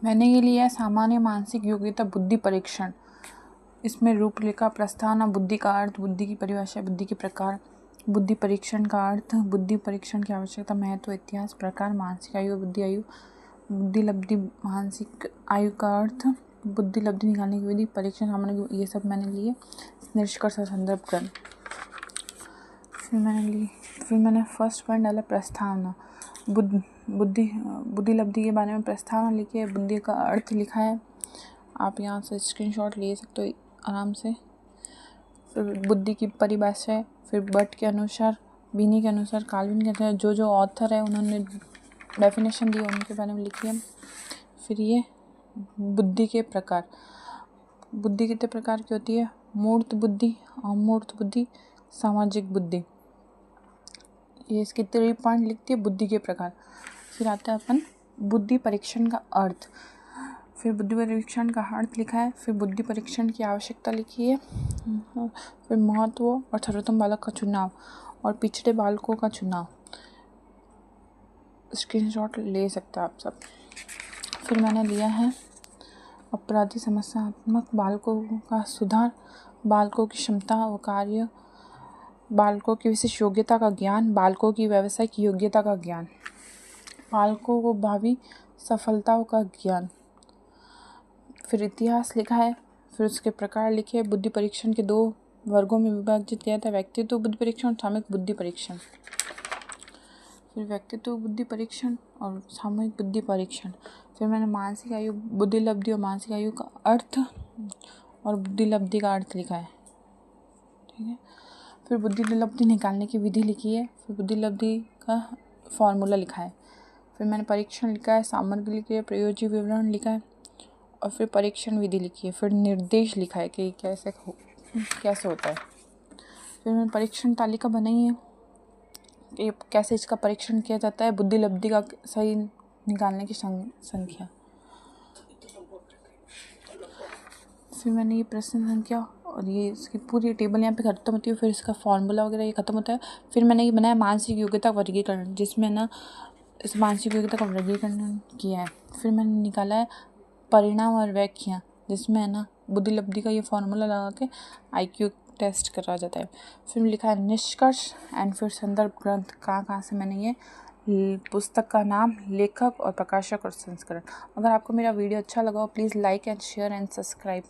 मैंने ये लिया है सामान्य मानसिक योग्यता बुद्धि परीक्षण। इसमें रूपरेखा, प्रस्तावना, बुद्धि का अर्थ, बुद्धि की परिभाषा, बुद्धि के प्रकार, बुद्धि परीक्षण का अर्थ, बुद्धि परीक्षण की आवश्यकता, महत्व, इतिहास, प्रकार, मानसिक आयु, बुद्धि आयु, बुद्धि लब्धि, मानसिक आयु का अर्थ, बुद्धि लब्धि निकालने की विधि, परीक्षण सामान्य, ये सब मैंने लिए। निष्कर्ष और संदर्भ ग्रंथ। फिर मैंने फर्स्ट पॉइंट डाला प्रस्तावना। बुद्धि लब्धि के बारे में प्रस्तावना लिखी है, बुद्धि का अर्थ लिखा है। आप यहाँ से स्क्रीनशॉट ले सकते हो आराम से। फिर बुद्धि की परिभाषा है, फिर बट के अनुसार, बीनी के अनुसार, काल्विन के अनुसार, जो ऑथर है उन्होंने डेफिनेशन दी उनके बारे में लिखी है। फिर ये बुद्धि के प्रकार। बुद्धि कितने प्रकार की होती है? मूर्त बुद्धि, अमूर्त बुद्धि, सामाजिक बुद्धि। ये इसके 3 पॉइंट लिखती है बुद्धि के प्रकार। फिर आता है अपन बुद्धि परीक्षण का अर्थ। फिर बुद्धि परीक्षण का अर्थ लिखा है, फिर बुद्धि परीक्षण की आवश्यकता लिखी है, फिर महत्व और सर्वोत्तम बालक का चुनाव और पिछड़े बालकों का चुनाव। स्क्रीनशॉट ले सकते हैं आप सब। फिर मैंने लिया है अपराधी समस्यात्मक बालकों का सुधार, बालकों की क्षमता व कार्य, बालकों की विशेष योग्यता का ज्ञान, बालकों की व्यावसायिक योग्यता का ज्ञान, बालकों को भावी सफलताओं का ज्ञान। फिर इतिहास लिखा है, फिर उसके प्रकार लिखे हैं। बुद्धि परीक्षण के 2 वर्गों में विभाजित किया था, व्यक्तित्व बुद्धि परीक्षण और सामूहिक बुद्धि परीक्षण। फिर व्यक्तित्व बुद्धि परीक्षण और सामूहिक बुद्धि परीक्षण। फिर मैंने मानसिक आयु, बुद्धि लब्धि और मानसिक आयु का अर्थ और बुद्धि लब्धि का अर्थ लिखा है, ठीक है। फिर बुद्धि लब्धि निकालने की विधि लिखी है, फिर बुद्धि लब्धि का फॉर्मूला लिखा है। फिर मैंने परीक्षण लिखा है, सामग्री लिखी है, प्रयोज्य विवरण लिखा है और फिर परीक्षण विधि लिखी है। फिर निर्देश लिखा है कि कैसे होता है। फिर मैंने परीक्षण तालिका बनाई है कि कैसे इसका परीक्षण किया जाता है, बुद्धि लब्धि का सही निकालने की संख्या। फिर मैंने ये प्रश्न संख्या और ये इसकी पूरी टेबल यहाँ पे खत्म होती है। फिर इसका फॉर्मूला वगैरह ये खत्म होता है। फिर मैंने ये बनाया मानसिक योग्यता वर्गीकरण, जिसमें ना इस मानसिक योग्यता का वर्गीकरण किया है। फिर मैंने निकाला है परिणाम और व्याख्या, जिसमें है ना बुद्धि लब्धि का ये फॉर्मूला लगा के IQ टेस्ट करा जाता है। फिर लिखा है निष्कर्ष एंड फिर संदर्भ ग्रंथ, कहाँ से मैंने ये पुस्तक का नाम, लेखक और प्रकाशक और संस्करण। अगर आपको मेरा वीडियो अच्छा लगा हो please like and share and subscribe.